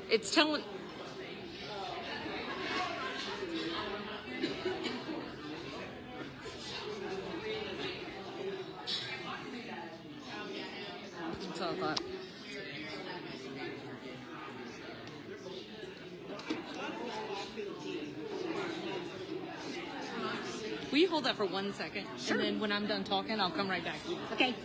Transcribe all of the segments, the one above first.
It's telling. That's what I thought. Will you hold that for 1 second? Sure. And then when I'm done talking, I'll come right back to you. Okay.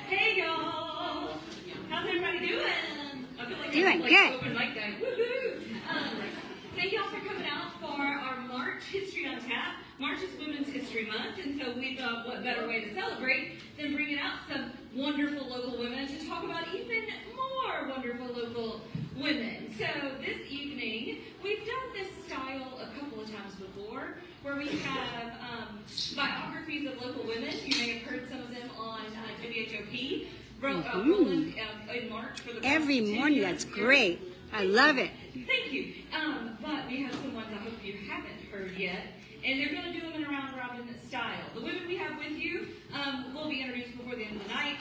Hey y'all! How's everybody doing? I feel like Doing I'm like good. open mic day. Woohoo! Thank y'all for coming out for our March History on Tap. March is Women's History Month, and so we thought what better way to celebrate than bringing out some wonderful local women to talk about even more wonderful local women. So this evening, we've done this style a couple of times before, where we have biographies of local women. You may have heard some of them on WHOP. Roland in March for the Every morning, that's great. I love it. Thank you. But we have some ones I hope you haven't heard yet, and they're going to do them in a round robin style. The women we have with you will be introduced before the end of the night,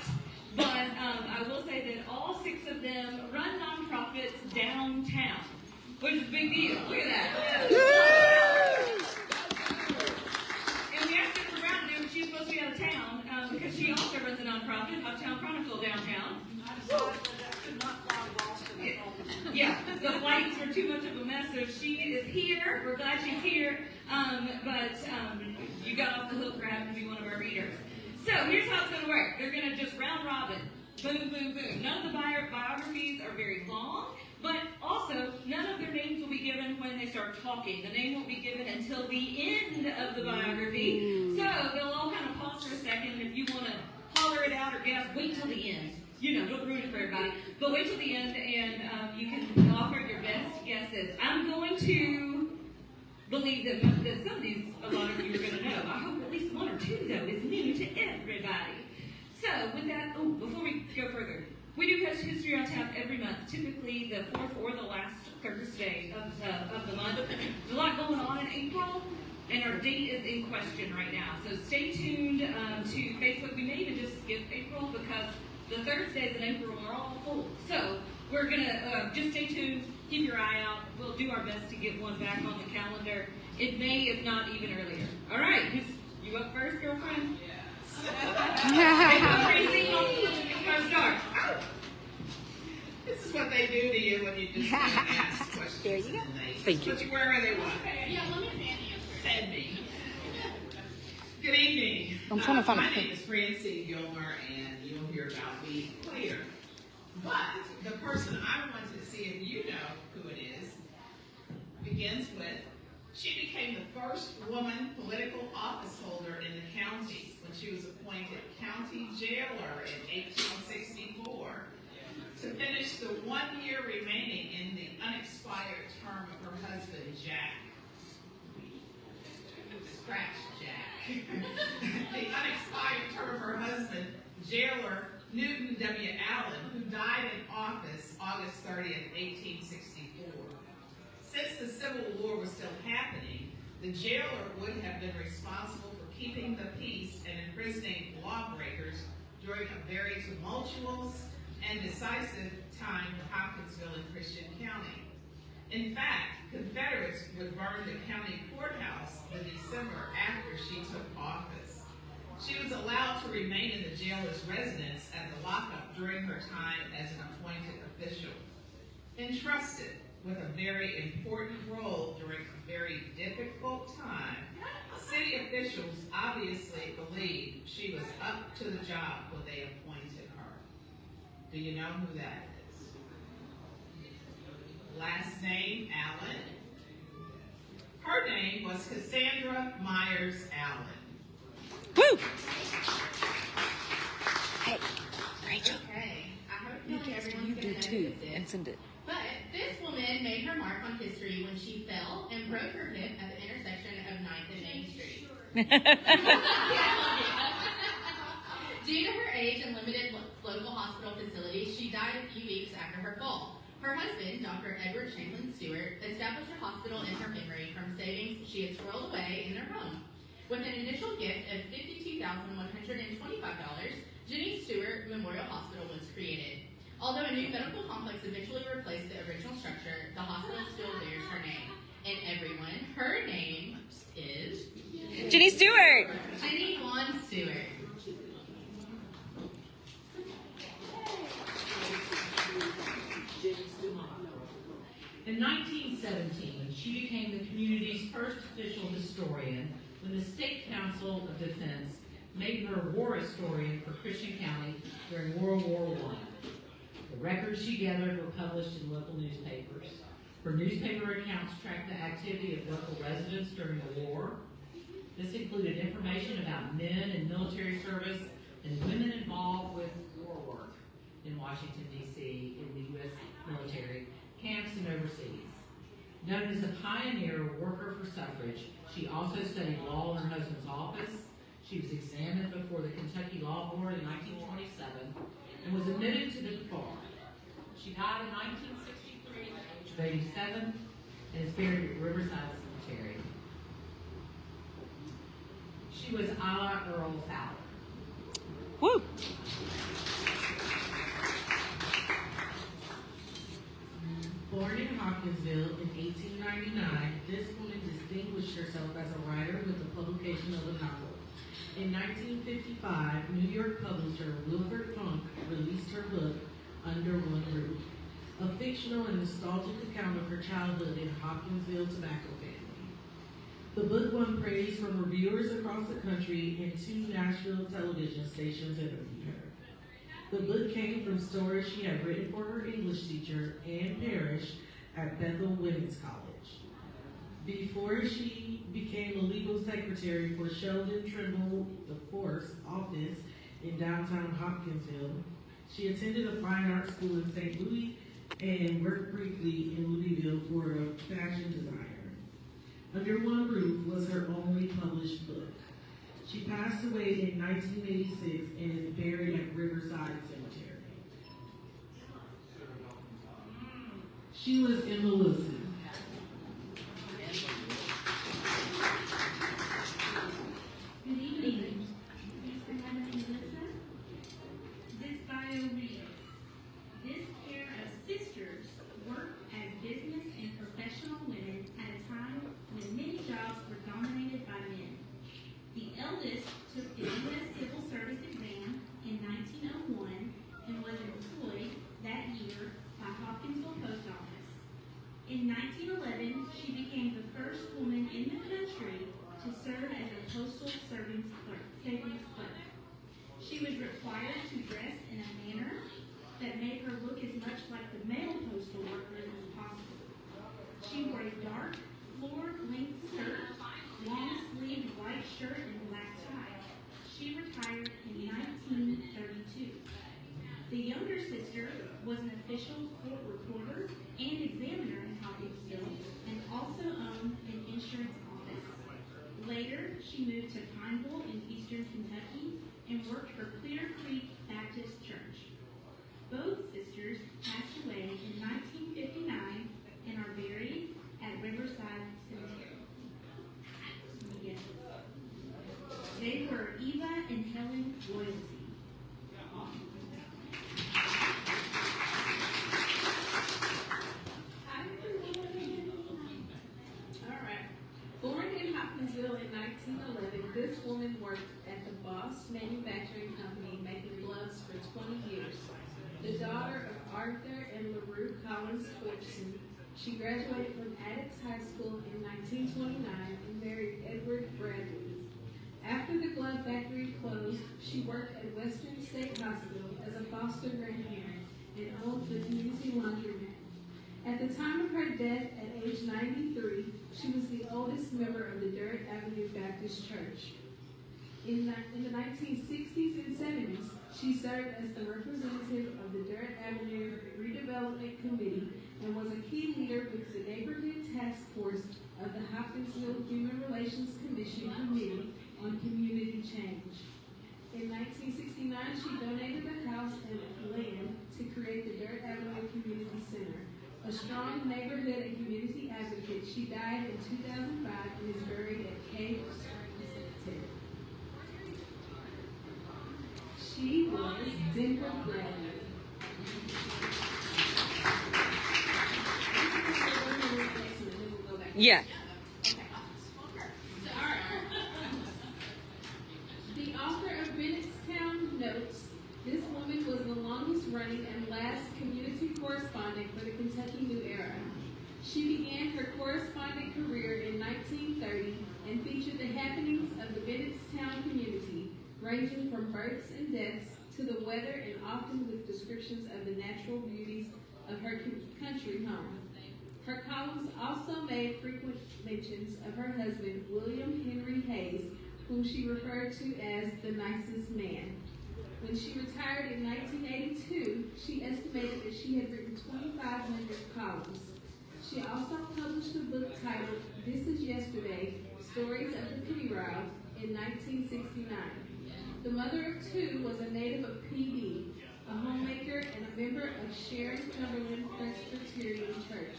but I will say that all 6 of them run nonprofits downtown, which is a big deal. Look at that. And we asked her for round there, but she's supposed to be out of town because she also runs a nonprofit, Hoptown Chronicle downtown. Yeah, the flights were too much of a mess, so she is here. We're glad she's here, but you got off the hook for having to be one of our readers. So here's how it's going to work. They're going to just round robin. Boom, boom, boom. None of the biographies are very long, but also none of their names will be given when they start talking. The name won't be given until the end of the biography. So they'll all kind of pause for a second. If you want to holler it out or guess, wait till the end. You know, don't ruin it for everybody. But wait till the end, and you can offer your best guesses. I'm going to believe that some of these, a lot of you are going to know. I hope at least 1 or 2, though, is new to everybody. So, with that, before we go further, we do post History on Tap every month, typically the 4th or the last Thursday of the month. There's a lot going on in April, and our date is in question right now. So stay tuned to Facebook. We may even just skip April because the Thursdays in April are all full. So we're going to just stay tuned, keep your eye out. We'll do our best to get one back on the calendar. It may, if not even earlier. All right, you up first, girlfriend? Yes. Start. This is what they do to you when you just ask questions. There you go. Thank you. Put you wherever they want. Yeah, let me answer. Send me. Good evening. I'm trying to find my a name is Francine Gilmer, and you'll hear about me later. But the person I want to see if you know who it is begins with, she became the first woman political office holder in the county when she was appointed county jailer in 1864 to finish the 1 year remaining in the unexpired term of her husband, Jack. Scratch Jack. The unexpired term of her husband, jailer Newton W. Allen, who died in office August 30th, 1864. Since the Civil War was still happening, the jailer would have been responsible for keeping the peace and imprisoning lawbreakers during a very tumultuous and decisive time for Hopkinsville and Christian County. In fact, Confederates would burn the county courthouse the December after she took office. She was allowed to remain in the jailer's residence at the lockup during her time as an appointed official. Entrusted with a very important role during a very difficult time, city officials obviously believed she was up to the job when they appointed her. Do you know who that is? Last name, Allen. Her name was Cassandra Myers Allen. Woo! Hey, Rachel. Okay, I hope You everyone's do going to too, notice and it. send it. But this woman made her mark on history when she fell and broke her hip at the intersection of 9th and Main Street. Due to her age and limited locomotion local hospital facility, she died a few weeks after her fall. Her husband, Dr. Edward Chamberlain Stewart, established a hospital in her memory from savings she had squirreled away in their home. With an initial gift of $52,125, Jenny Stewart Memorial Hospital was created. Although a new medical complex eventually replaced the original structure, the hospital still bears her name. And everyone, her name is Jenny Stewart. Jenny Wan Stewart. In 1917, she became the community's first official historian when the State Council of Defense made her war historian for Christian County during World War I. The records she gathered were published in local newspapers. Her newspaper accounts tracked the activity of local residents during the war. This included information about men in military service and women involved with war work in Washington, D.C., in the U.S. military, camps, and overseas. Known as a pioneer worker for suffrage, she also studied law in her husband's office. She was examined before the Kentucky Law Board in 1927 and was admitted to the bar. She died in 1963 at the age of 87 and is buried at Riverside Cemetery. She was a la Earl Fowler. Woo! Born in Hopkinsville in 1899, this woman distinguished herself as a writer with the publication of a novel. In 1955, New York publisher Wilford Funk released her book, Under One Roof, a fictional and nostalgic account of her childhood in Hopkinsville tobacco family. The book won praise from reviewers across the country, and 2 Nashville television stations interviewed her. The book came from stories she had written for her English teacher, Ann Parrish, at Bethel Women's College. Before she became a legal secretary for Sheldon Trimble IV's office in downtown Hopkinsville, she attended a fine art school in St. Louis and worked briefly in Louisville for a fashion designer. Under One Roof was her only published book. She passed away in 1986 and is buried at Riverside Cemetery. She was Emma Wilson. Good evening. Thanks for having me, Melissa. This bio reads, this pair of sisters worked as business and professional women at a time when many jobs were dominated by men. The eldest took the U.S. Civil Service exam in 1901 and was employed that year by Hopkinsville Post Office. In 1911, she became the first woman in the country to serve as a postal savings clerk. She was required to dress in a manner that made her look as much like the male postal workers as possible. She wore a dark, floor-length skirt, long-sleeved white shirt, and black tie. She retired in 1932. The younger sister was an official court reporter and examiner in Hopkinsville and also owned an insurance office. Later, she moved to Pineville in eastern Kentucky and worked for Clear Creek Baptist Church. Both sisters passed away in 1959 and are buried at Riverside Cemetery. Yes. They were Eva and Helen Loyalty. All right. Born in Hopkinsville in 1911, this woman worked at the Boss Manufacturing Company making gloves for 20 years. The daughter of Arthur and LaRue Collins Fortson, she graduated from Addix High School in 1929 and married Edward Bradley. After the glove factory closed, she worked at Western State Hospital as a foster grandparent and owned the community laundromat. At the time of her death at age 93, she was the oldest member of the Durrett Avenue Baptist Church. In the 1960s and 70s, she served as the representative of the Durrett Avenue Redevelopment Committee and was a key leader with the Neighborhood Task Force of the Hopkinsville Human Relations Commission Committee on Community Change. In 1969, she donated the house and land to create the Dirt Avenue Community Center. A strong neighborhood and community advocate, she died in 2005 and is buried at Cave Cemetery. She was Denver Bradley. Yeah. The author of Bennettstown notes, this woman was the longest running and last community correspondent for the Kentucky New Era. She began her correspondent career in 1930 and featured the happenings of the Bennettstown community, ranging from births and deaths to the weather and often with descriptions of the natural beauties of her country home. Her columns also made frequent mentions of her husband, William Henry Hayes, whom she referred to as the nicest man. When she retired in 1982, she estimated that she had written 2,500 columns. She also published a book titled This Is Yesterday, Stories of the Penny Route in 1969. The mother of two was a native of PB, a homemaker and a member of Sharon Cumberland Presbyterian Church.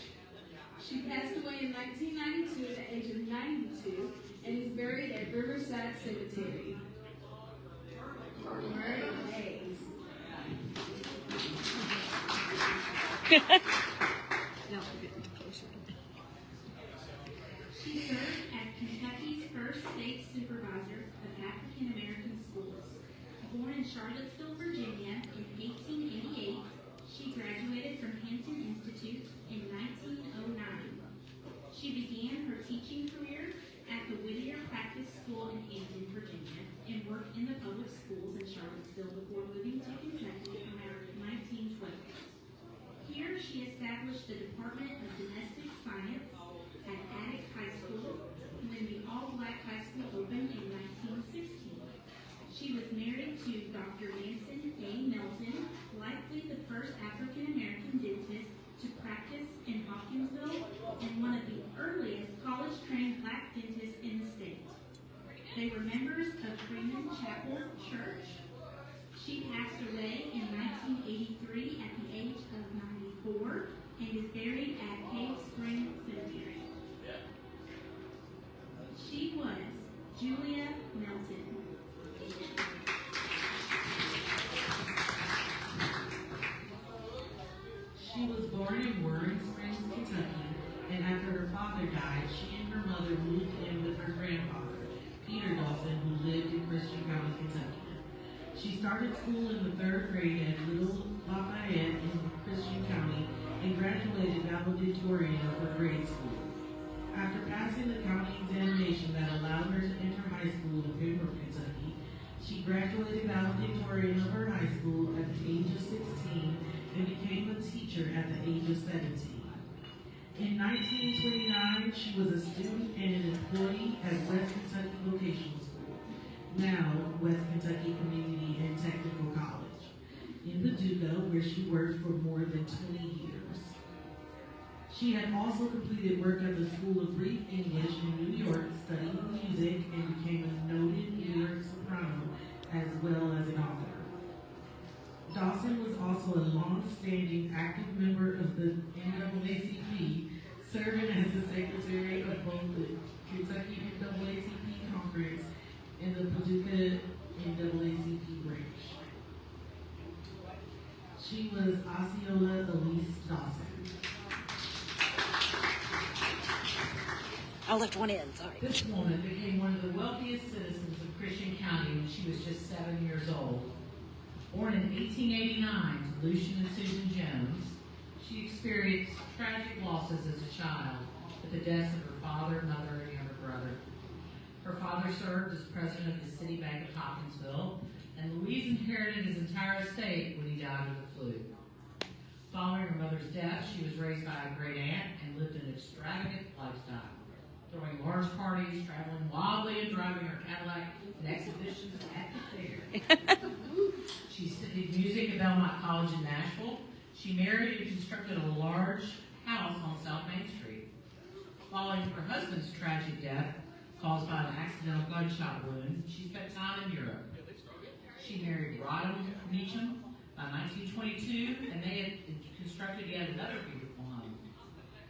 She passed away in 1992 at the age of 92 and is buried at Riverside Cemetery. Murray Hayes. She served as Kentucky's first state supervisor of African American schools. Born in Charlottesville, Virginia in 1888, she graduated from Hampton Institute in 1909. She began her teaching career at the Whittier Practice School in Hampton, Virginia, and worked in the public schools in Charlottesville before moving to Kentucky around 1912. Here, she established the Department of Domestic Science at Attic High School when the all-black high school opened in 1916. She was married to Dr. Manson A. Melton, likely the first African-American dentist to practice in Hopkinsville and one of the earliest college-trained black dentists in the state. They were members of Freeman Chapel Church. She passed away in 1983 at the age of 94 and is buried at Cave Spring Cemetery. She was Julia Melton. She was born in Warren Springs, Kentucky, and after her father died, she and her mother moved in with her grandfather, Peter Dawson, who lived in Christian County, Kentucky. She started school in the 3rd grade at Little Lafayette in Christian County and graduated valedictorian of her grade school. After passing the county examination that allowed her to enter high school in Pembroke, Kentucky, she graduated valedictorian of her high school at the age of 16 and became a teacher at the age of 17. In 1929, she was a student and an employee at West Kentucky Vocational School, now West Kentucky Community and Technical College, in Paducah, where she worked for more than 20 years. She had also completed work at the School of Brief English in New York, studying music, and became a noted New York soprano, as well as an author. Dawson was also a long-standing active member of the NAACP, serving as the secretary of both the Kentucky NAACP Conference and the Paducah NAACP branch. She was Osceola Elise Dawson. I left one in, sorry. This woman became one of the wealthiest citizens of Christian County when she was just 7 years old. Born in 1889 to Lucian and Susan Jones, she experienced tragic losses as a child with the deaths of her father, mother, and younger brother. Her father served as president of the City Bank of Hopkinsville, and Louise inherited his entire estate when he died of the flu. Following her mother's death, she was raised by a great aunt and lived an extravagant lifestyle, throwing large parties, traveling wildly, and driving her Cadillac in exhibitions at the fair. She studied music at Belmont College in Nashville. She married and constructed a large house on South Main Street. Following her husband's tragic death, caused by an accidental gunshot wound, she spent time in Europe. She married Rodham Meacham by 1922, and they had constructed yet another beautiful home.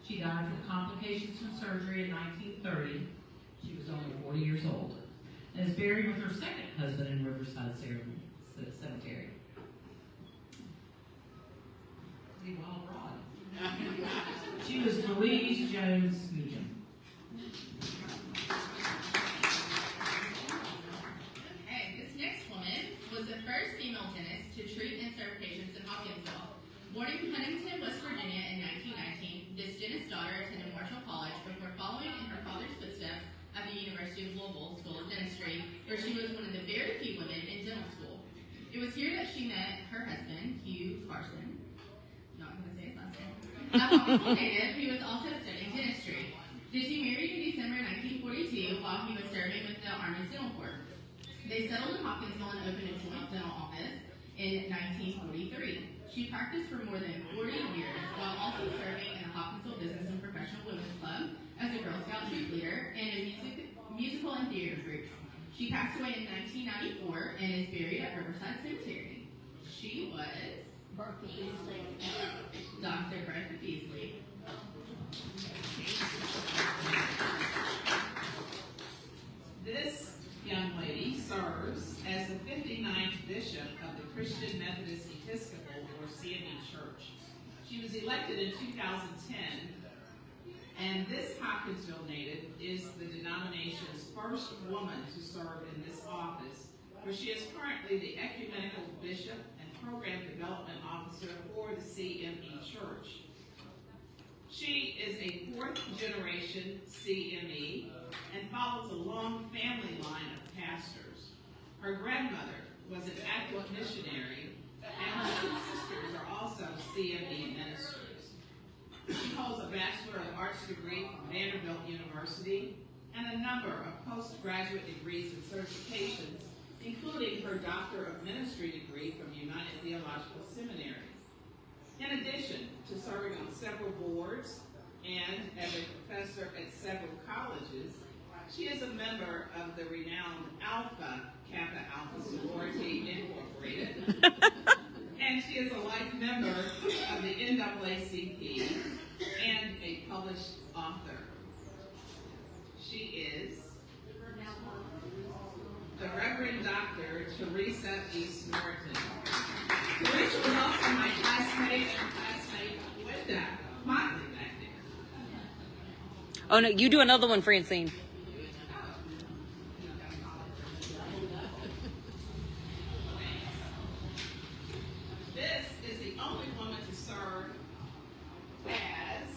She died from complications from surgery in 1930. She was only 40 years old, and is buried with her second husband in Riverside Cemetery. Well, broad. She was Louise Jones Meacham. Okay, this next woman was the first female dentist to treat and serve patients in Hopkinsville. Born in Huntington, West Virginia in 1919, this dentist's daughter attended Marshall College before following in her father's footsteps at the University of Louisville School of Dentistry, where she was one of the very few women in dental school. It was here that she met her husband, Hugh Carson. Not going to say his last name. A Hopkinsville native who was also studying dentistry. They married in December 1942 while he was serving with the Army's Dental Corps. They settled in Hopkinsville and opened a joint dental office in 1943. She practiced for more than 40 years while also serving in the Hopkinsville Business and Professional Women's Club as a Girl Scout troop leader and in musical and theater groups. She passed away in 1994 and is buried at Riverside Cemetery. She was Bertha Beasley. Dr. Bertha Beasley. This young lady serves as the 59th bishop of the Christian Methodist Episcopal, or CME Church. She was elected in 2010, and this Hopkinsville native is the denomination's first woman to serve in this office, where she is currently the ecumenical bishop and program development officer for the CME Church. She is a fourth-generation CME and follows a long family line of pastors. Her grandmother was an active missionary, and her two sisters are also CME ministers. She holds a Bachelor of Arts degree from Vanderbilt University and a number of postgraduate degrees and certifications, including her Doctor of Ministry degree from United Theological Seminary. In addition to serving on several boards and as a professor at several colleges, she is a member of the renowned Alpha Kappa Alpha Sorority Incorporated, and she is a life member of the NAACP and a published author. She is the Reverend Dr. Teresa East Norton. Teresa was also my classmate and classmate Linda Motley back there. Oh no, you do another one, Francine. This is the only woman to serve as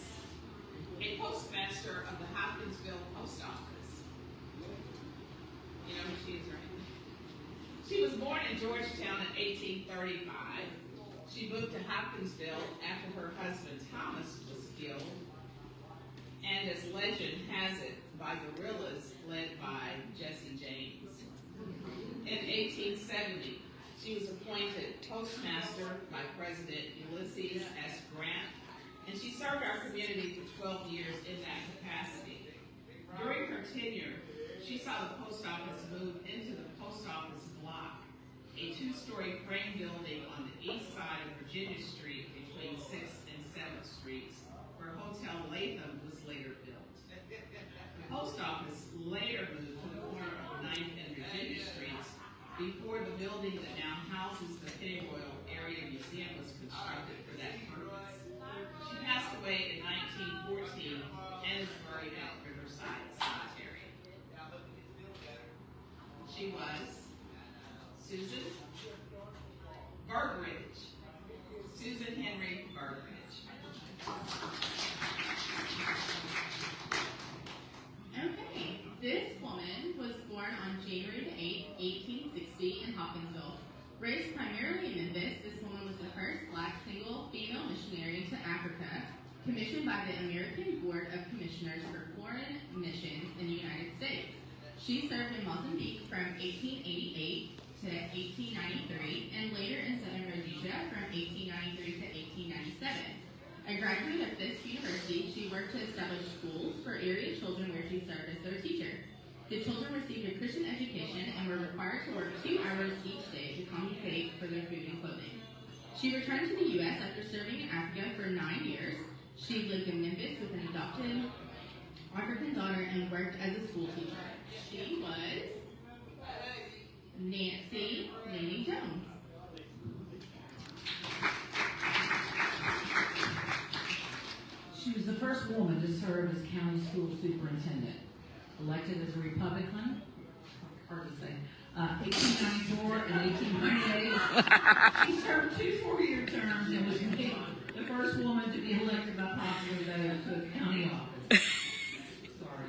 a postmaster of the Hopkinsville Post Office. You know who she is, right? She was born in Georgetown in 1835. She moved to Hopkinsville after her husband Thomas was killed, and as legend has it, by guerrillas led by Jesse James. In 1870, she was appointed postmaster by President Ulysses S. Grant, and she served our community for 12 years in that capacity. During her tenure, she saw the post office move into the post office block, a two-story frame building on the east side of Virginia Street between 6th and 7th Streets, where Hotel Latham was later built. The post office later moved to the corner of 9th and Virginia Streets before the building that now houses the Pennyroyal Area Museum was constructed for that purpose. She passed away in 1914 and is buried at Riverside Cemetery. She was Susan Bergridge. Susan Henry Bergridge. Okay, this woman was born on January 8, 1860 in Hopkinsville. Raised primarily in Memphis, this woman was the first black single female missionary to Africa, commissioned by the American Board of Commissioners for Foreign Missions in the United States. She served in Mozambique from 1888 to 1893, and later in Southern Rhodesia from 1893 to 1897. A graduate of Fisk University, she worked to establish schools for area children where she served as their teacher. The children received a Christian education and were required to work 2 hours each day to compensate for their food and clothing. She returned to the U.S. after serving in Africa for 9 years. She lived in Memphis with an adopted African daughter and worked as a school teacher. She was Nancy Laney Jones. She was the first woman to serve as county school superintendent. Elected as a Republican, hard to say, 1894 and 1898. She served 2 4-year terms and was made the first woman to be elected by popular vote to a county office. Sorry,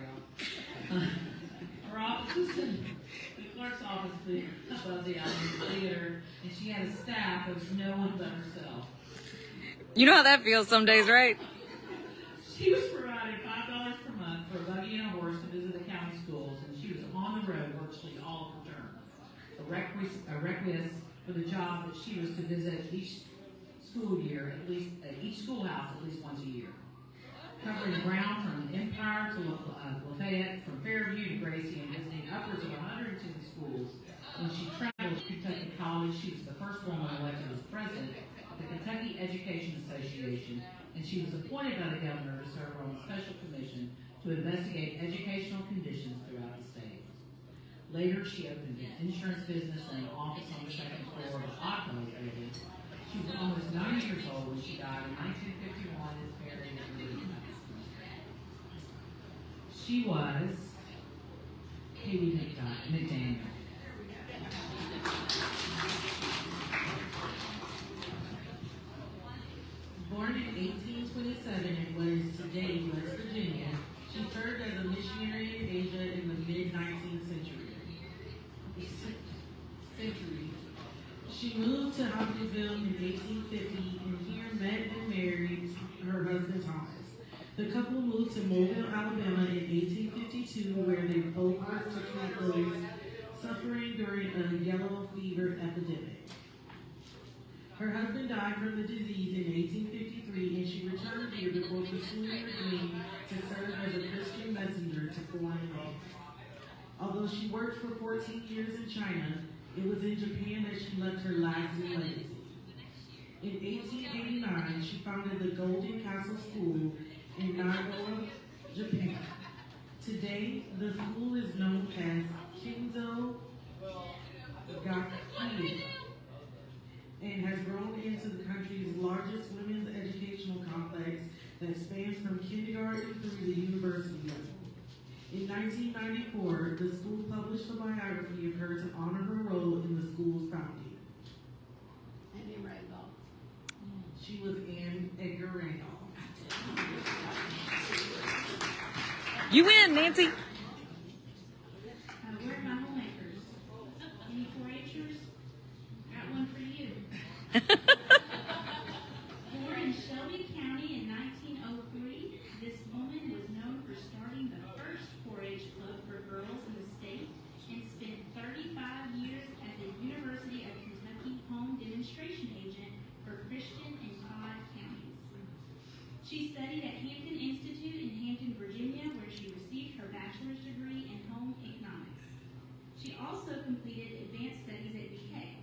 y'all. Her office was in the clerk's office above the theater, and she had a staff of no one but herself. You know how that feels some days, right? She was provided $5 per month for a buggy and a horse to visit the county schools, and she was on the road virtually all of her term. A requisite for the job that she was to visit each school year, at least each schoolhouse at least once a year, covering ground from Empire to Lafayette, from Fairview to Gracie, and visiting upwards of 110 schools. When she traveled to Kentucky College, she was the first woman elected as president of the Kentucky Education Association, and she was appointed by the governor to serve on a special commission to investigate educational conditions throughout the state. Later, she opened an insurance business and an office on the 2nd floor of the Otto building. She was almost 90 years old when she died in 1951 and is buried in the She was Katie McDaniel. Born in 1827 in what is today West Virginia, she served as a missionary in Asia in the mid-19th century. She moved to Hopkinsville in 1850 and here met and married her husband Thomas. The couple moved to Mobile, Alabama in 1852 where they both worked to treat those suffering during a yellow fever epidemic. Her husband died from the disease in 1853 and she returned here before pursuing her dream to serve as a Christian messenger to foreign lands. Although she worked for 14 years in China, it was in Japan that she left her lasting legacy. In 1889, she founded the Golden Castle School in Nagawa, Japan. Today, the school is known as Kinzo Gakuin and has grown into the country's largest women's educational complex that spans from kindergarten through the university level. In 1994, the school published a biography of her to honor her role in the school's founding. Anne Randolph. She was Anne Edgar Randolph. You win, Nancy. Where are my homemakers? Any 4-H'ers? Got one for you. Born in Shelby County in 1903, this woman was known for starting the first 4-H club for girls in the state and spent 35 years as a University of Kentucky home demonstration agent for Christian and Todd counties. She studied at Hampton Institute in Hampton, Virginia, where she received her bachelor's degree in home economics. She also completed advanced studies at BK.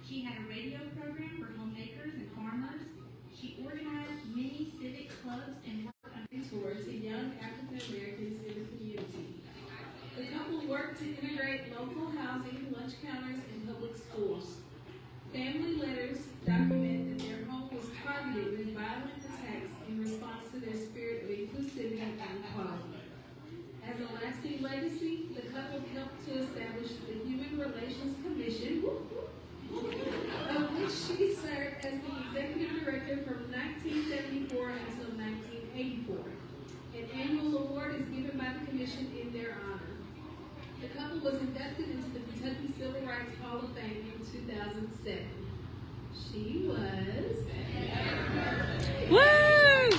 She had a radio program for homemakers and farmers. She organized many civic clubs and worked on tours to young African Americans in the community. The couple worked to integrate local housing, lunch counters, and public schools. Family letters document that their home was targeted with violent attacks in response to their spirit of inclusivity and equality. As a lasting legacy, the couple helped to establish the Human Relations Commission, of which she served as the executive director from 1974 until 1984. An annual award is given by the commission in their honor. The couple was inducted into the Kentucky Civil Rights Hall of Fame in 2007. She was... Woo!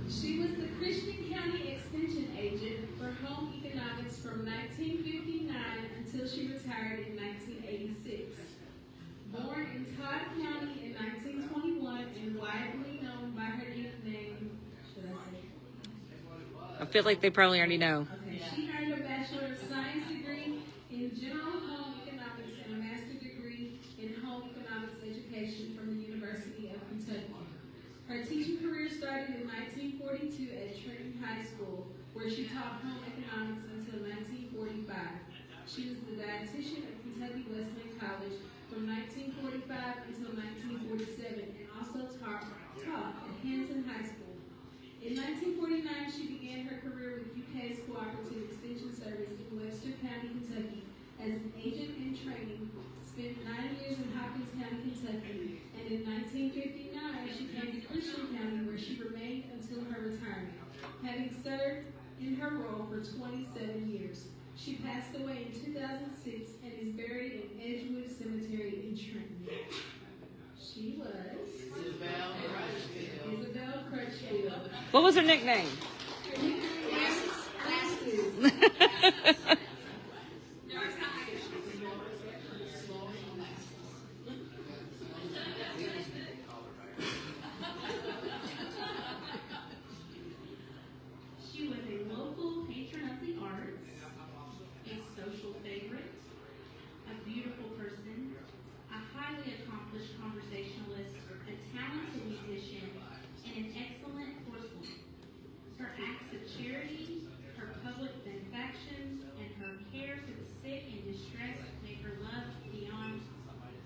She was the Christian County Extension Agent for Home Economics from 1959 until she retired in 1986. Born in Todd County in 1921 and widely known by her nickname, feel like they probably already know. Okay, she earned a Bachelor of Science degree in General Home Economics and a Master's degree in Home Economics Education from the University of Kentucky. Her teaching career started in 1942 at Trenton High School, where she taught home economics until 1945. She was the dietitian at Kentucky Wesleyan College from 1945 until 1947 and also taught at Hanson High School. In 1949, she began her career with UK's Cooperative Extension Service in Webster County, Kentucky as an agent in training, spent 9 years in Hopkins County, Kentucky, and in 1959 she came to Christian County where she remained until her retirement, having served in her role for 27 years. She passed away in 2006 and is buried in Edgewood Cemetery in Trenton. She was Isabel Crutchfield. What was her nickname? Her nickname was Glasses. She was a local patron of the arts, a social favorite, a beautiful person, a highly accomplished conversationalist, a talented musician, and an excellent horsewoman. Her acts of charity, her public benefactions, and her care for the sick and distressed make her loved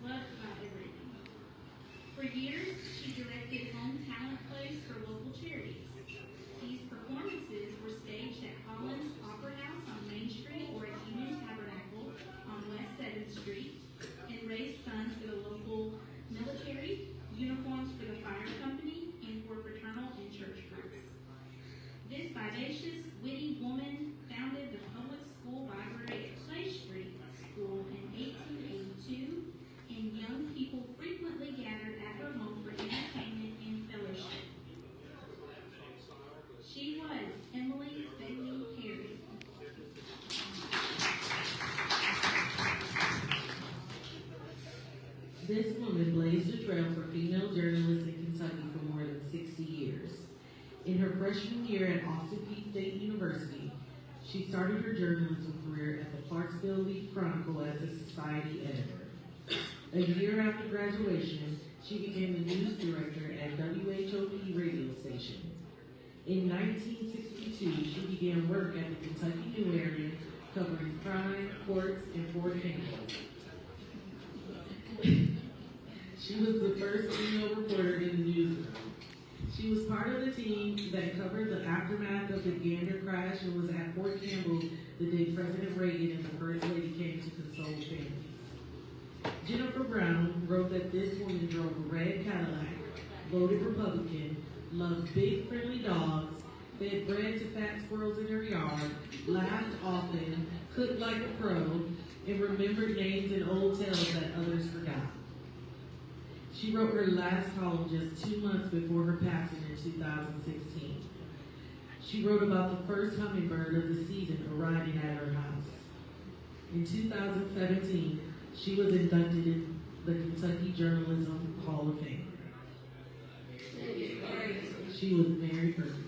by everyone. For years, she directed home talent plays for local charities. These performances were staged at Collins Opera House on Main Street or at Union Tabernacle on West 7th Street and raised funds for the local military, uniforms for the fire company, and for fraternal and church groups. This vivacious, witty woman founded the public school library at Clay Street School in 1882, and young people frequently gathered at her home for entertainment and fellowship. She was Emily Bailey Perry. This woman blazed a trail for female journalists in Kentucky for more than 60 years. In her freshman year at Austin Peay State University, she started her journalism career at the Clarksville Leaf Chronicle as a society editor. A year after graduation, she became the news director at WHOP radio station. In 1962, she began work at the Kentucky New Area, covering crime, courts, and Fort Campbell. She was the first female reporter in the newsroom. She was part of the team that covered the aftermath of the Gander crash and was at Fort Campbell the day President Reagan and the First Lady came to console families. Jennifer Brown wrote that this woman drove a red Cadillac, voted Republican, loved big friendly dogs, fed bread to fat squirrels in her yard, laughed often, cooked like a pro, and remembered names and old tales that others forgot. She wrote her last column just 2 months before her passing in 2016. She wrote about the first hummingbird of the season arriving at her house. In 2017, she was inducted in the Kentucky Journalism Hall of Fame. She was Mary Burns.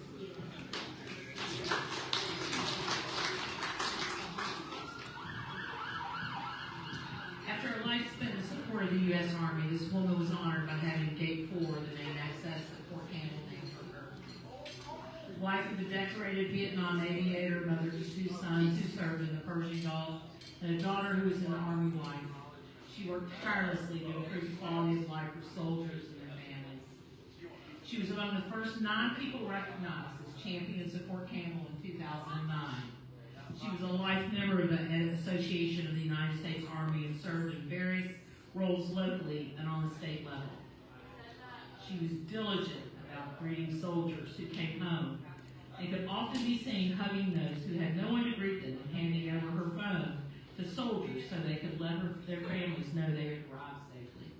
After a life spent in support of the U.S. Army, this woman was honored by having Gate 4, the main access to Fort Campbell, named for her. Wife of a decorated Vietnam aviator, mother to 2 sons who served in the Persian Gulf, and a daughter who was an Army wife. She worked tirelessly to improve the quality of life for soldiers and their families. She was among the first 9 people recognized as champions of Fort Campbell in 2009. She was a life member of the Association of the United States Army and served in various roles locally and on the state level. She was diligent about greeting soldiers who came home and could often be seen hugging those who had no one to greet them and handing over her phone to soldiers so they could let their families know they had arrived safely.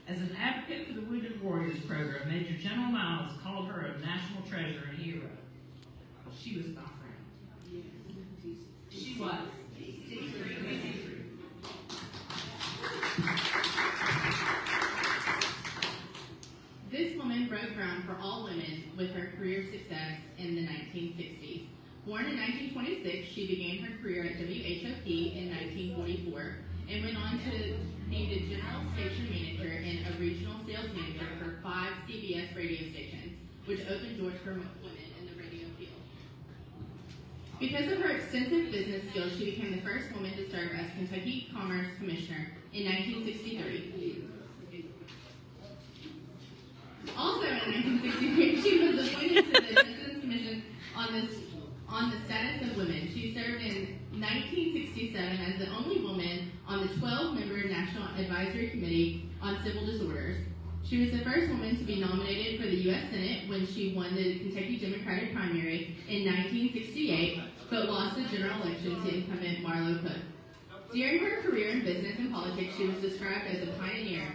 As an advocate for the Wounded Warriors program, Major General Miles called her a national treasure and hero. She was my friend. She was. This woman broke broke ground for all women with her career success in the 1960s. Born in 1926, she began her career at WHOP in 1944 and went on to be the general station manager and a regional sales manager for 5 CBS radio stations, which opened doors for women in the radio field. Because of her extensive business skills, she became the first woman to serve as Kentucky Commerce Commissioner in 1963. Also in 1963, she was appointed to the Citizens Commission on the Status of Women. She served in 1967 as the only woman on the 12-member National Advisory Committee on Civil Disorders. She was the first woman to be nominated for the U.S. Senate when she won the Kentucky Democratic primary in 1968, but lost the general election to incumbent Marlo Cook. During her career in business and politics, she was described as a pioneer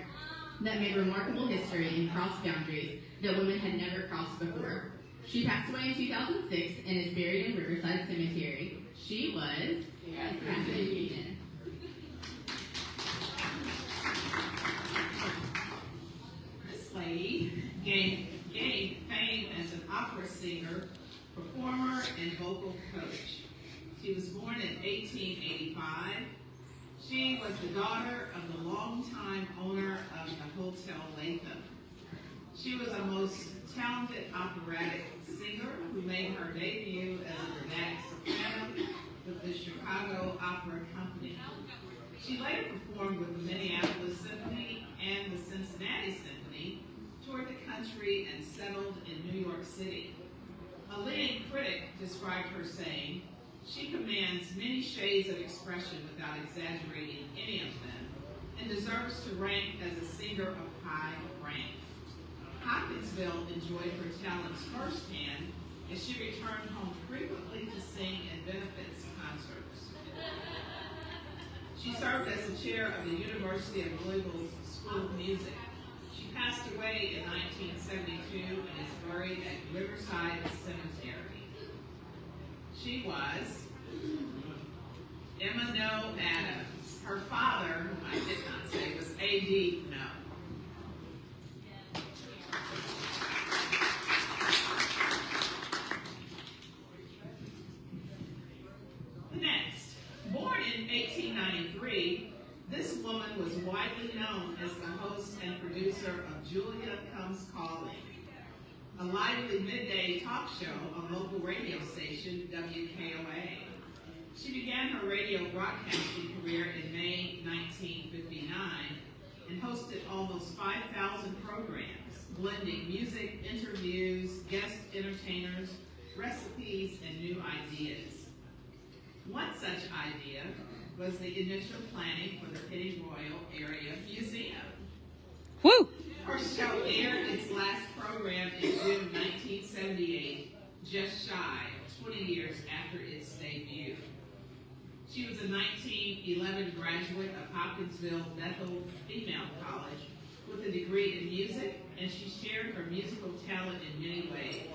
that made remarkable history and crossed boundaries that women had never crossed before. She passed away in 2006 and is buried in Riverside Cemetery. She was Catherine Union. This lady gained fame as an opera singer, performer, and vocal coach. She was born in 1885. She was the daughter of the longtime owner of the Hotel Latham. She was a most talented operatic singer who made her debut as a dramatic soprano with the Chicago Opera Company. She later performed with the Minneapolis Symphony and the Cincinnati Symphony, toured the country, and settled in New York City. A leading critic described her saying, "She commands many shades of expression without exaggerating any of them, and deserves to rank as a singer of high rank." Hopkinsville enjoyed her talents firsthand as she returned home frequently to sing at benefits concerts. She served as the chair of the University of Louisville's School of Music. She passed away in 1972 and is buried at Riverside Cemetery. She was Emma No Adams. Her father, whom I did not say, was A.D. No. Next, born in 1893, this woman was widely known as the host and producer of Julia Comes Calling, a lively midday talk show on local radio station WKOA. She began her radio broadcasting career in May 1959 and hosted almost 5,000 programs, blending music, interviews, guest entertainers, recipes, and new ideas. One such idea was the initial planning for the Pennyroyal Area Museum. Woo! Her show aired its last program in June 1978, just shy of 20 years after its debut. She was a 1911 graduate of Hopkinsville Bethel Female College with a degree in music, and she shared her musical talent in many ways,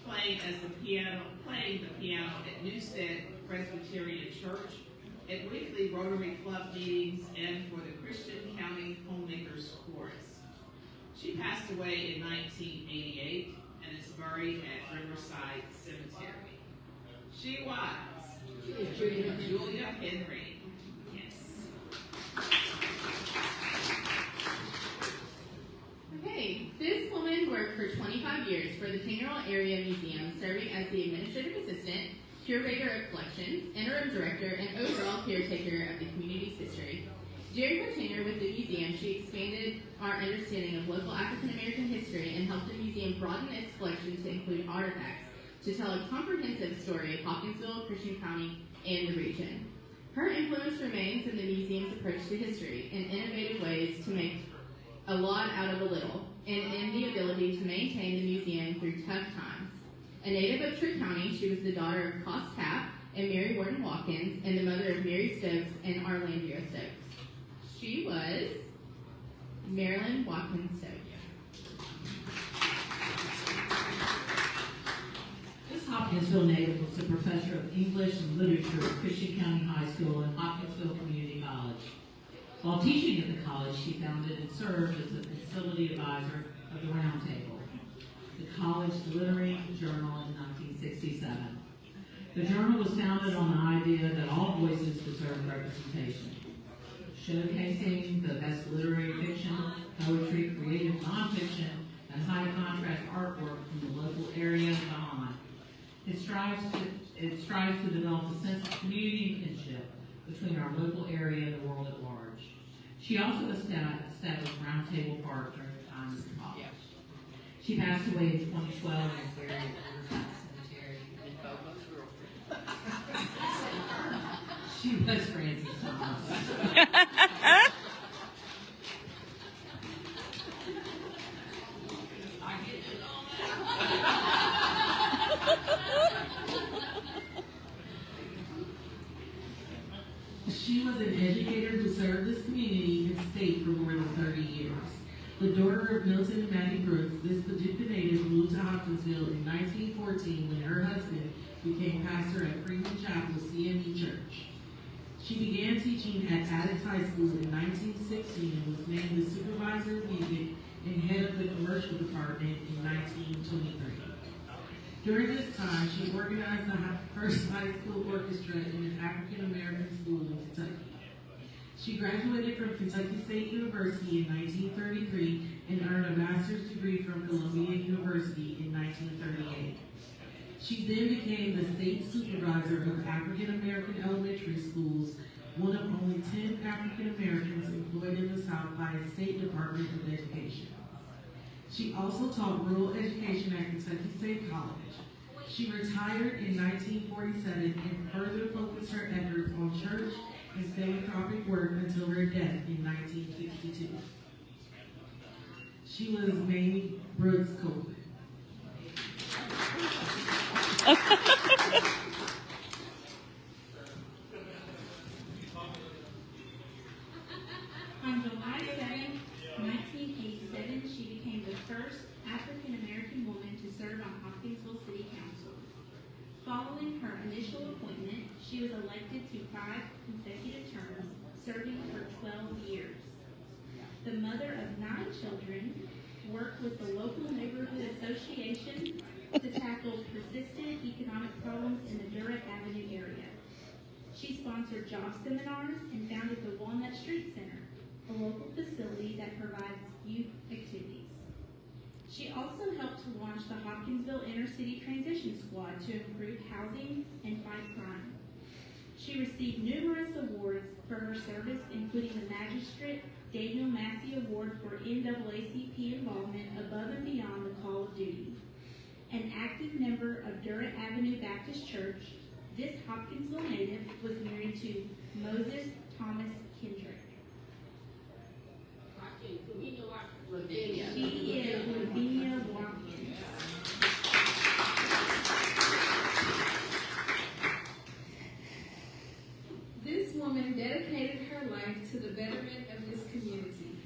playing the piano at Newstead Presbyterian Church, at weekly Rotary Club meetings, and for the Christian County Homemakers Chorus. She passed away in 1988 and is buried at Riverside Cemetery. She was Julia Henry. Yes. Okay, this woman worked for 25 years for the Pennyroyal Area Museum, serving as the administrative assistant, curator of collections, interim director, and overall caretaker of the community's history. During her tenure with the museum, she expanded our understanding of local African American history and helped the museum broaden its collection to include artifacts to tell a comprehensive story of Hopkinsville, Christian County, and the region. Her influence remains in the museum's approach to history in innovative ways to make a lot out of a little, and in the ability to maintain the museum through tough times. A native of True County, she was the daughter of Cost Tapp and Mary Warden Watkins, and the mother of Mary Stokes and Arlandia Stokes. She was Marilyn Watkins Stokes. This Hopkinsville native was a professor of English and literature at Christian County High School and Hopkinsville Community College. While teaching at the college, she founded and served as the facility advisor of the Round Table. the college literary journal in 1967. The journal was founded on the idea that all voices deserve representation, showcasing the best literary fiction, poetry, creative nonfiction, and high contrast artwork from the local area and beyond. It strives to develop a sense of community and kinship between our local area and the world at large. She also established Roundtable Park during her time as a college. She passed away in 2012 and is buried at Riverside Cemetery in Bobo's girlfriend. She was Frances Thomas. She was an educator who served this community and state for more than 30 years. The daughter of Milton and Mattie Brooks, this Paducah native moved to Hopkinsville in 1914 when her husband became pastor at Freeman Chapel CME Church. She began teaching at Addis High School in 1916 and was named the supervisor of music and head of the commercial department in 1923. During this time, she organized the first high school orchestra in an African-American school in Kentucky. She graduated from Kentucky State University in 1933 and earned a master's degree from Columbia University in 1938. She then became the state supervisor of African-American elementary schools, one of only 10 African-Americans employed in the South by the State Department of Education. She also taught rural education at Kentucky State College. She retired in 1947 and further focused her efforts on church and philanthropic work until her death in 1962. She was Mamie Brooks Copeland. On July 7, 1987, she became the first African-American woman to serve on Hopkinsville City Council. Following her initial appointment, she was elected to 5 consecutive terms, serving for 12 years. The mother of 9 children, worked with the local neighborhood association to tackle persistent economic problems in the Durrett Avenue area. She sponsored job seminars and founded the Walnut Street Center, a local facility that provides youth activities. She also helped to launch the Hopkinsville Inner City Transition Squad to improve housing and fight crime. She received numerous awards for her service, including the Magistrate Daniel Massey Award for NAACP involvement above and beyond the call of duty. An active member of Durrett Avenue Baptist Church, this Hopkinsville native was married to Moses Thomas Kendrick. She is Lavinia Watkins. This woman dedicated her life to the betterment of this community.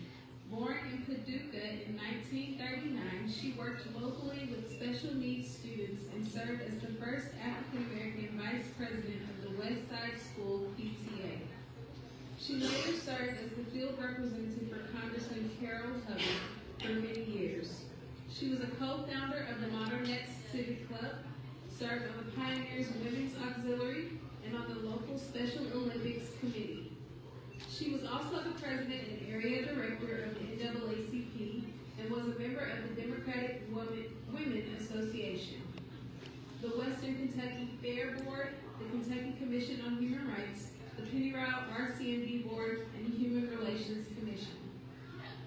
Born in Paducah in 1939, she worked locally with special needs students and served as the first African-American vice president of the West Side School PTA. She later served as the field representative for Congressman Carol Hubbard for many years. She was a co-founder of the Modernettes Civic Club, served on the Pioneers Women's Auxiliary, and on the local Special Olympics Committee. She was also the president and area director of the NAACP and was a member of the Democratic Women Association, the Western Kentucky Fair Board, the Kentucky Commission on Human Rights, the Penny Route RCMD Board, and the Human Relations Commission.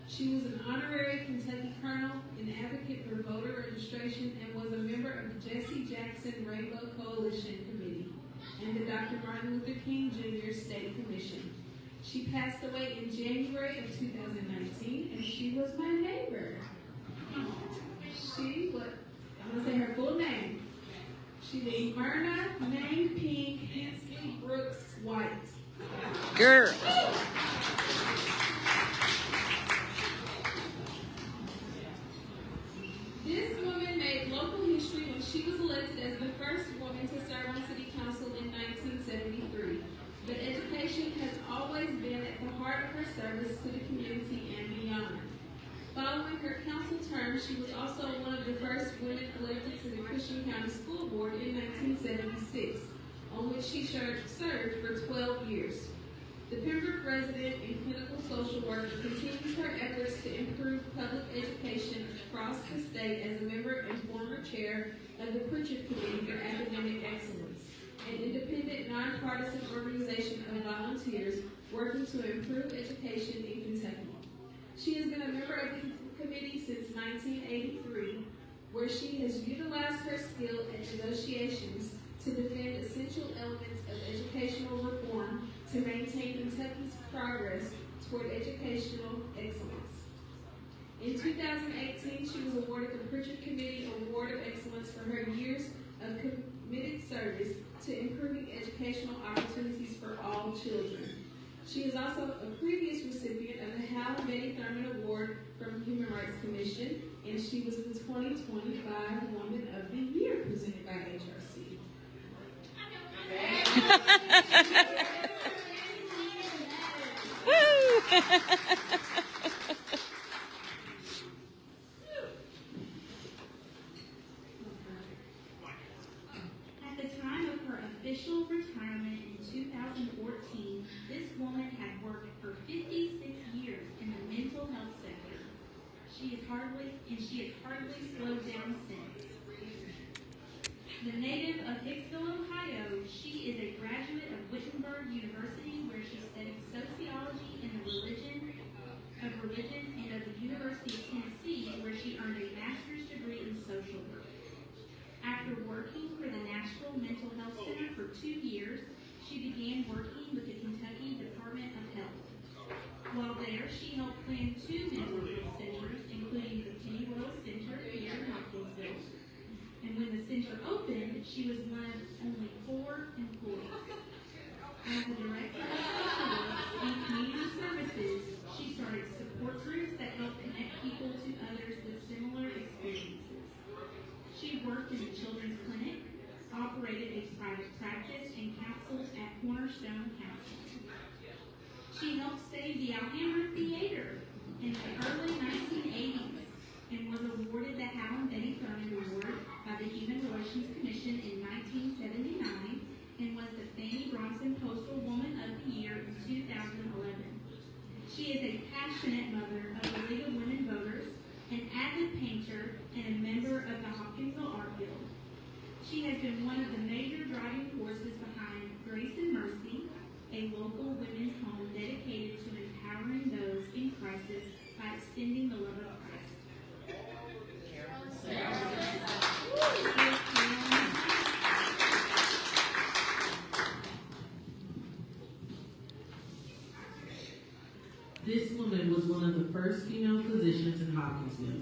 She was an honorary Kentucky Colonel, an advocate for voter registration, and was a member of the Jesse Jackson Rainbow Coalition Committee and the Dr. Martin Luther King Jr. State Commission. She passed away in January of 2019, and she was my neighbor. She was, I'm going to say her full name. She was Myrna May Pink Hensley Brooks White. Girl. This woman made local history when she was elected as the first woman to serve on City Council in 1973. But education has always been at the heart of her service to the community and beyond. Following her council term, she was also one of the first to the Christian County School Board in 1976, on which she served for 12 years. The Pembroke resident and clinical social worker continues her efforts to improve public education across the state as a member and former chair of the Pritchard Committee for Academic Excellence, an independent, nonpartisan organization of volunteers working to improve education in Kentucky. She has been a member of the committee since 1983, where she has utilized her skill at negotiations to defend essential elements of educational reform to maintain Kentucky's progress toward educational excellence. In 2018, she was awarded the Pritchard Committee Award of Excellence for her years of committed service to improving educational opportunities for all children. She is also a previous recipient of the Hal and Betty Thurman Award from Human Rights Commission, and she was the 2025 Woman of the Year presented by HRC. At the time of her official retirement in 2014, this woman had worked for 56 years in the mental health sector. She has hardly slowed down since. The native of Hicksville, Ohio, she is a graduate of Wittenberg University, where she studied sociology and the religion and of the University of Tennessee, where she earned a master's degree in social work. After working for the Nashville Mental Health Center for 2 years, she began working with the Kentucky Department of Health. While there, she helped plan 2 mental health centers, including the Pennyroyal Center here in Hopkinsville. And when the center opened, she was one of only 4 employees. As the director of social work and community services, she started support groups that help connect people to others with similar experiences. She worked in a children's clinic, operated a private practice, and counseled at Cornerstone Counseling. She helped save the Alhambra Theater in the early 1980s and was awarded the Hal and Betty Thurman Award by the Human Relations Commission in 1979 and was the Fannie Bronson Postal Woman of the Year in 2011. She is a passionate mother of the League of Women Voters, an avid painter, and a member of the Hopkinsville Art Guild. She has been one of the major driving forces behind Grace and Mercy, a local women's home dedicated to empowering those in crisis by extending the love of Christ. This woman was one of the first female physicians in Hopkinsville.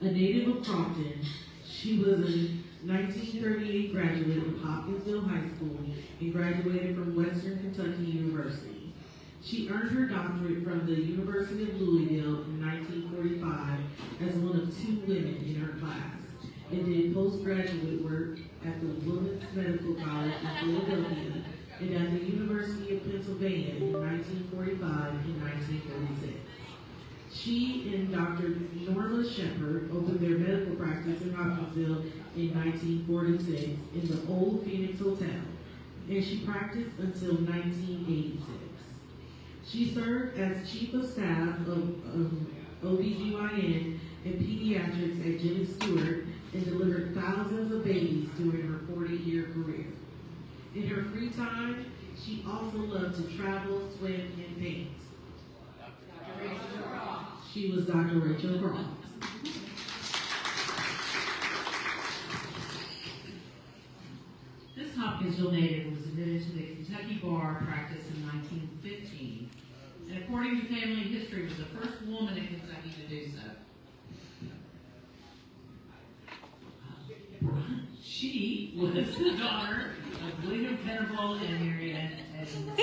A native of Crofton, she was a 1938 graduate of Hopkinsville High School and graduated from Western Kentucky University. She earned her doctorate from the University of Louisville in 1945 as one of 2 women in her class, and did postgraduate work at the Women's Medical College in Philadelphia and at the University of Pennsylvania in 1945 and 1946. She and Dr. Norma Shepard opened their medical practice in Hopkinsville in 1946 in the old Phoenix Hotel, and she practiced until 1986. She served as Chief of Staff of OBGYN and Pediatrics at Jimmy Stewart and delivered thousands of babies during her 40-year career. In her free time, she also loved to travel, swim, and paint. She was Dr. Rachel Croft. This Hopkinsville native was admitted to the Kentucky Bar practice in 1915, and according to family history, was the first woman in Kentucky to do so. She was the daughter of William Venable and Marianne Edmonds.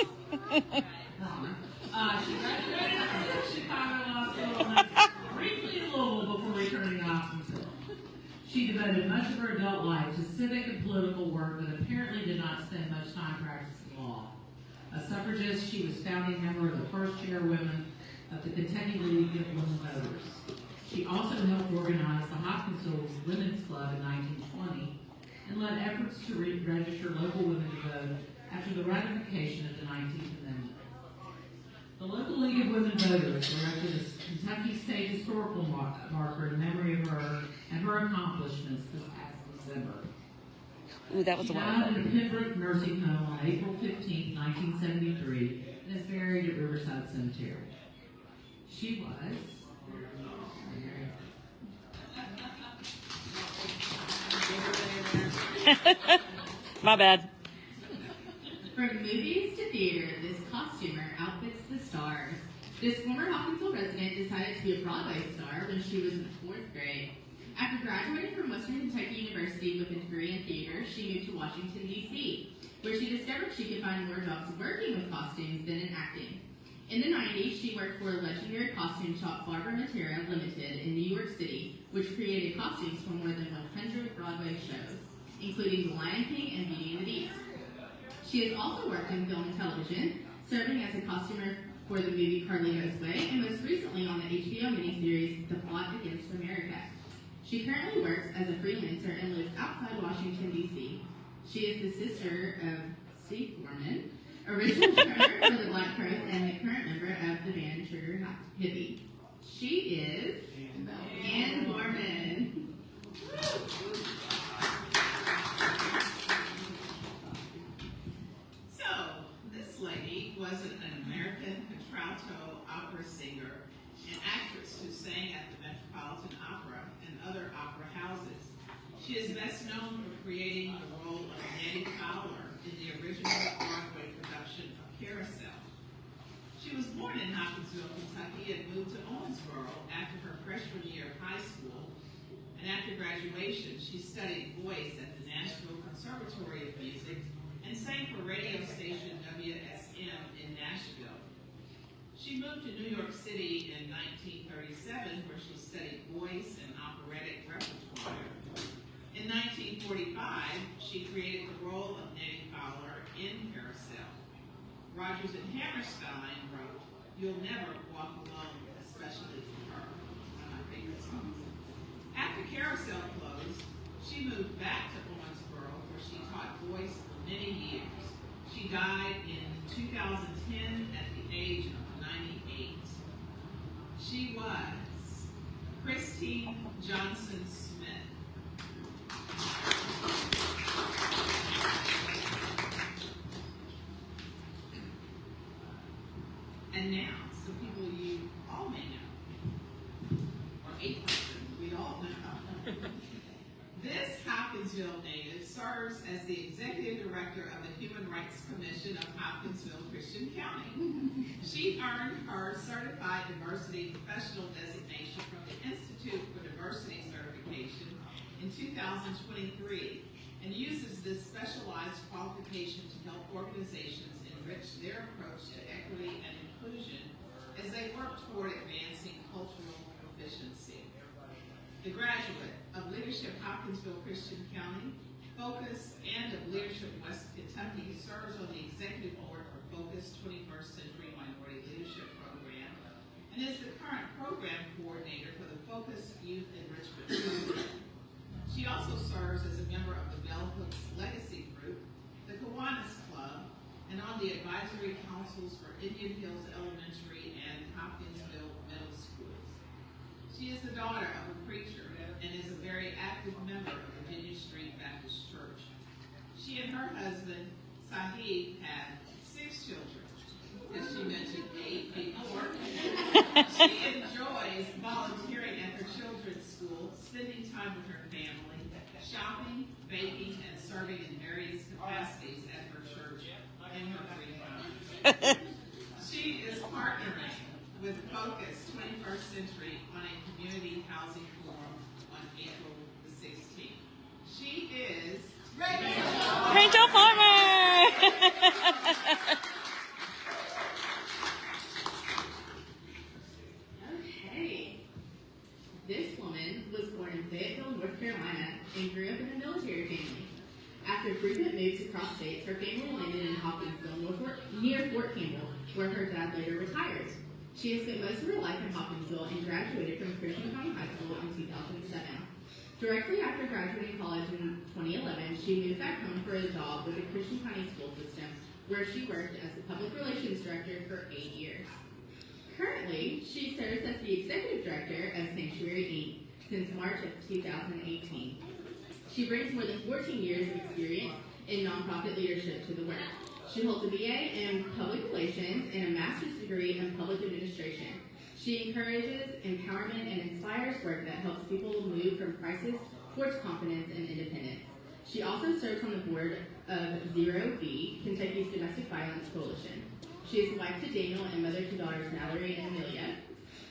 She graduated from Chicago Law School and briefly in Louisville before returning to Hopkinsville. She devoted much of her adult life to civic and political work, but apparently did not spend much time practicing law. A suffragist, she was founding member of the first chairwoman of the Kentucky League of Women Voters. She also helped organize the Hopkinsville Hopkinsville's Women's Club in 1920 and led efforts to register local women to vote after the ratification of the 19th Amendment. The local League of Women Voters erected a Kentucky State Historical Marker in memory of her and her accomplishments this past December. Ooh, that was She a died while. in a Pembroke nursing home on April 15, 1973, and is buried at Riverside Cemetery. She was... My bad. From movies to theater, this costumer outfits the stars. This former Hopkinsville resident decided to be a Broadway star when she was in the 4th grade. After graduating from Western Kentucky University with a degree in theater, she moved to Washington, D.C., where she discovered she could find more jobs working with costumes than in acting. In the 90s, she worked for a legendary costume shop, Barbara Matera Limited, in New York City, which created costumes for more than 100 Broadway shows, including The Lion King and Beauty and the Beast. She has also worked in film and television, serving as a costumer for the movie Carlito's Way, and most recently on the HBO miniseries The Plot Against America. She currently works as a freelancer and lives outside Washington, D.C. She is the sister of Steve Gorman, original drummer for the Black Crowes, and the current member of the band Trigger Hippie. She is Ann Gorman. So, this lady was an American contralto opera singer and actress who sang at the Metropolitan Opera and other opera houses. She is best known for creating the role of Nettie Fowler in the original Broadway production of Carousel. She was born in Hopkinsville, Kentucky, and moved to Owensboro after her freshman year of high school. And after graduation, she studied voice at the Nashville Conservatory of Music and sang for radio station WSM in Nashville. She moved to New York City in 1937, where she studied voice and operatic repertoire. In 1945, she created the role of Nettie Fowler in Carousel. Rodgers and Hammerstein wrote, "You'll Never Walk Alone," especially for her, one of my favorite songs. After Carousel closed, she moved back to Owensboro, where she taught voice for many years. She died in 2010 at the age of 98. She was Christine Johnson Smith. And now, some people you all may know, or a person we all know. This Hopkinsville native serves as the executive director of the Human Rights Commission of Hopkinsville Christian County. She earned her Certified Diversity Professional designation from the Institute for Diversity Certification in 2023 and uses this specialized qualification to help organizations enrich their approach to equity and inclusion as they work toward advancing cultural proficiency. The graduate of Leadership Hopkinsville Christian County, Focus, and of Leadership West Kentucky serves on the executive board for Focus 21st Century Minority Leadership Program and is the current program coordinator for the Focus Youth Enrichment Program. She also serves as a member of the Bell Hooks Legacy Group, the Kiwanis Club, and on the advisory councils for Indian Hills Elementary and Hopkinsville Middle Schools. She is the daughter of a preacher and is a very active member of Virginia Street Baptist Church. She and her husband, Sahib, had 6 children. As she mentioned, 8 before. She enjoys volunteering at her children's school, spending time with her family, shopping, baking, and serving in various capacities at her church in her free time. She is partnering with Focus 21st Century on a community housing forum on April the 16th. She is Rachel Farmer! Okay. This woman was born in Fayetteville, North Carolina, and grew up in a military family. After frequent moves across states, her family landed in Hopkinsville, near Fort Campbell, where her dad later retired. She has spent most of her life in Hopkinsville and graduated from Christian County High School in 2007. Directly after graduating college in 2011, she moved back home for a job with the Christian County school system, where she worked as the public relations director for 8 years. Currently, she serves as the executive director of Sanctuary Inc. since March of 2018. She brings more than 14 years of experience in nonprofit leadership to the work. She holds a BA in public relations and a master's degree in public administration. She encourages empowerment and inspires work that helps people move from crisis towards confidence and independence. She also serves on the board of Zero B, Kentucky's Domestic Violence Coalition. She is wife to Daniel and mother to daughters Mallory and Amelia.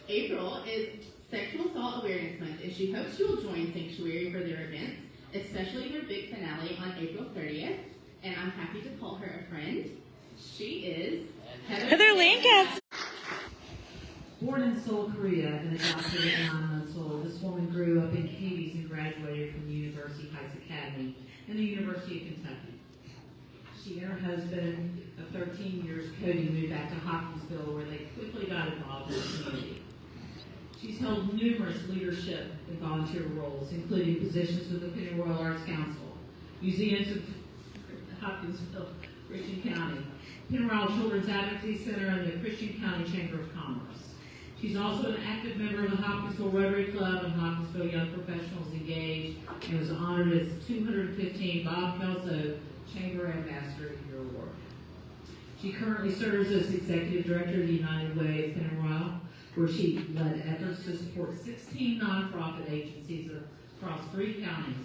April is Sexual Assault Awareness Month, and she hopes you will join Sanctuary for their events, especially their big finale on April 30th. And I'm happy to call her a friend. She is Heather Lancaster. Born in Seoul, Korea, and adopted at 9 months old, this woman grew up in Cadiz and graduated from the University Heights Academy and the University of Kentucky. She and her husband of 13 years, Cody, moved back to Hopkinsville, where they quickly got involved in the community. She's held numerous leadership and volunteer roles, including positions with the Penn Royal Arts Council, Museums of Hopkinsville, Christian County, Penn Royal Children's Advocacy Center, and the Christian County Chamber of Commerce. She's also an active member of the Hopkinsville Rotary Club and Hopkinsville Young Professionals Engaged, and was honored as 215 Bob Kelso Chamber Ambassador of the Year Award. She currently serves as Executive Director of the United Way of Penn Royal, where she led efforts to support 16 nonprofit agencies across 3 counties.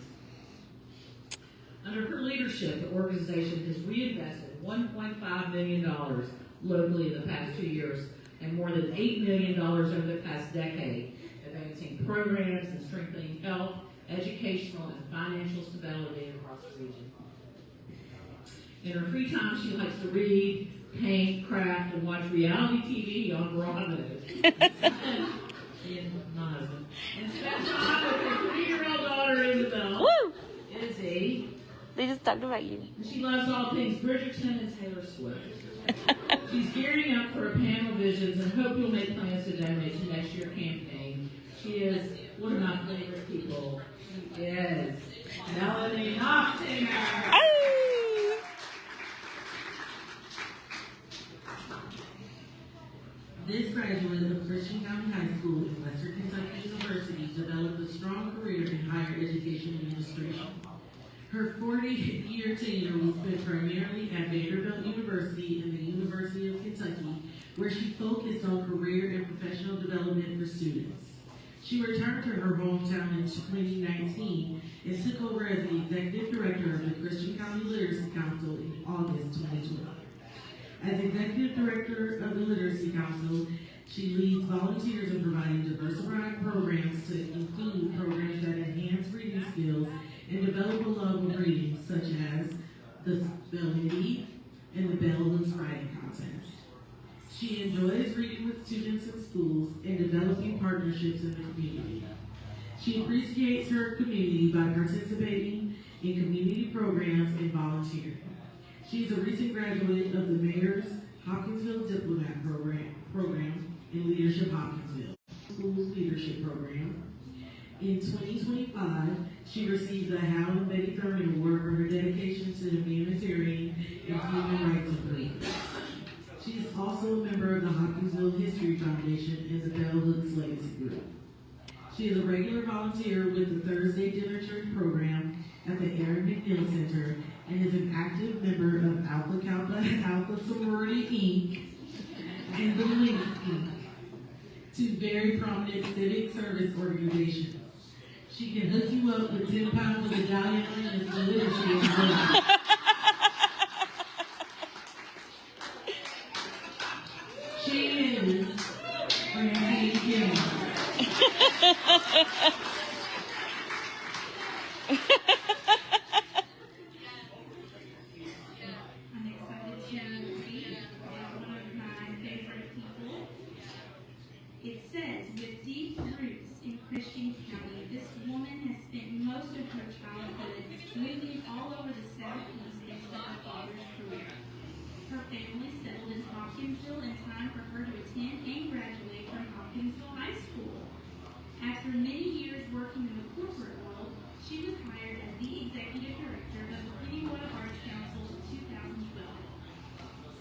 Under her leadership, the organization has reinvested $1.5 million locally in the past 2 years, and more than $8 million over the past decade, advancing programs and strengthening health, educational, and financial stability across the region. In her free time, she likes to read, paint, craft, and watch reality TV on Bravo. She and my husband. And spend time with her 3-year-old daughter, Isabel. Woo! Izzy. They just talked about you. She loves all things Bridgerton and Taylor Swift. She's gearing up for a panel visions and hope you'll make plans to donate to next year's campaign. She is one of my favorite people. She is Melanie Hoptown. Oh! This graduate of Christian County High School in Western Kentucky University developed a strong career in higher education administration. Her 40-year tenure was spent primarily at Vanderbilt University and the University of Kentucky, where she focused on career and professional development for students. She returned to her hometown in 2019 and took over as the Executive Director of the Christian County Literacy Council in August 2020. As Executive Director of the Literacy Council, she leads volunteers in providing diversifying programs to include programs that enhance reading skills and develop a love of reading, such as the Spelling Bee and the Bell's Writing Contest. She enjoys reading with students in schools and developing partnerships in the community. She appreciates her community by participating in community programs and volunteering. She is a recent graduate of the Mayor's Hopkinsville Diplomat Program in Leadership Hopkinsville Schools Leadership Program. In 2025, she received the Hal and Betty Thurman Award for her dedication to humanitarian and human rights improvement. She is also a member of the Hopkinsville History Foundation and the Bell Hooks Legacy Group. She is a regular volunteer with the Thursday Dinner Church program at the Aaron McNeil Center and is an active member of Alpha Kappa Alpha Sorority Inc. and the Links Inc., 2 very prominent civic service organizations. She can hook you up with 10 pounds of Italian onions for literacy and learning. She is Francine King. I'm excited to meet one of my favorite people. It says, with deep roots in Christian County, this woman has spent most of her childhood moving all over the southeast into her father's career. Her family settled in Hopkinsville Hopkinsville in time for her to attend and graduate from Hopkinsville High School. After many years working in the corporate world, she was hired as the executive director of the Pennywater Arts Council in 2012.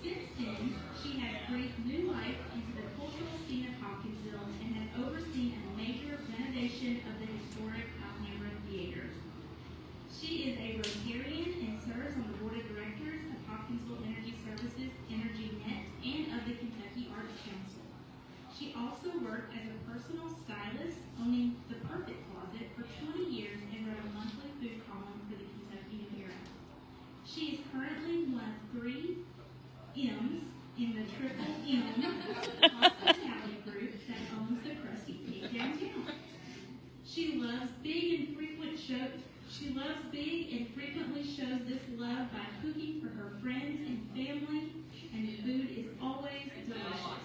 Since then, she has breathed new life into the cultural scene of Hopkinsville and has overseen a major renovation of the historic Alhambra Theater. She is a Rotarian and serves on the board of directors of Hopkinsville Energy Services, Energy Net, and of the Kentucky Arts Council. She also worked as a personal stylist, owning the Perfect Closet for 20 years and wrote a monthly food column for the Kentucky New Era. She is currently one of 3 M's in the Triple M hospitality group that owns the Krusty Pig downtown. She loves big and frequently shows this love by cooking for her friends and family, and the food is always delicious.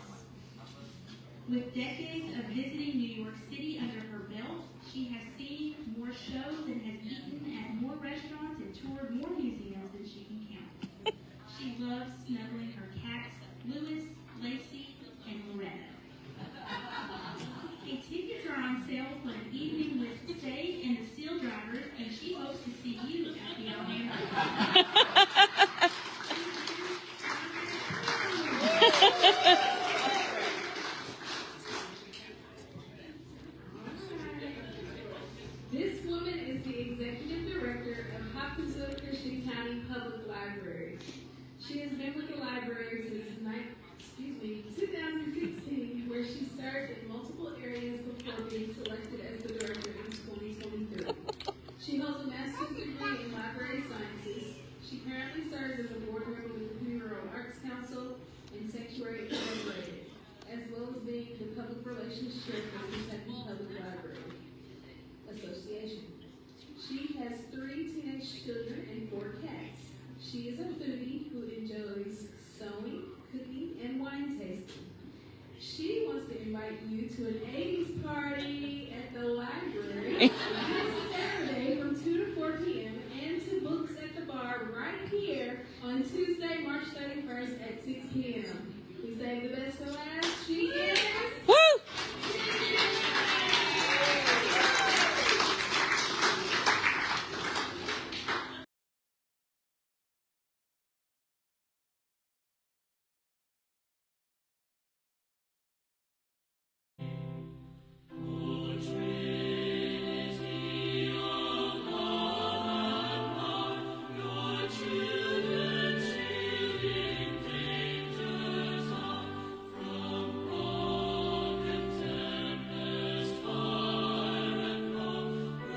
With decades of visiting New York City under her belt, she has seen more shows and has eaten at more restaurants and toured more museums than she can count. She loves snuggling her cats, Louis, Lacey, and Loretta. Tickets are on sale for an evening with Sage and the Steel Drivers, and she hopes to see you at the Alhambra. This woman is the executive director of Hopkinsville Christian County Public Library. She has been with the library since 2016, where she served in multiple areas before being selected as the director in 2023. She holds a master's degree in library sciences. She currently serves as a board member with the Pennywater Arts Council and Sanctuary Incorporated, as well as being the public relations chair for the Kentucky Public Library Association. She has 3 teenage children and 4 cats. She is a foodie who enjoys sewing, cooking, and wine tasting. She wants to invite you to an 80s party at the library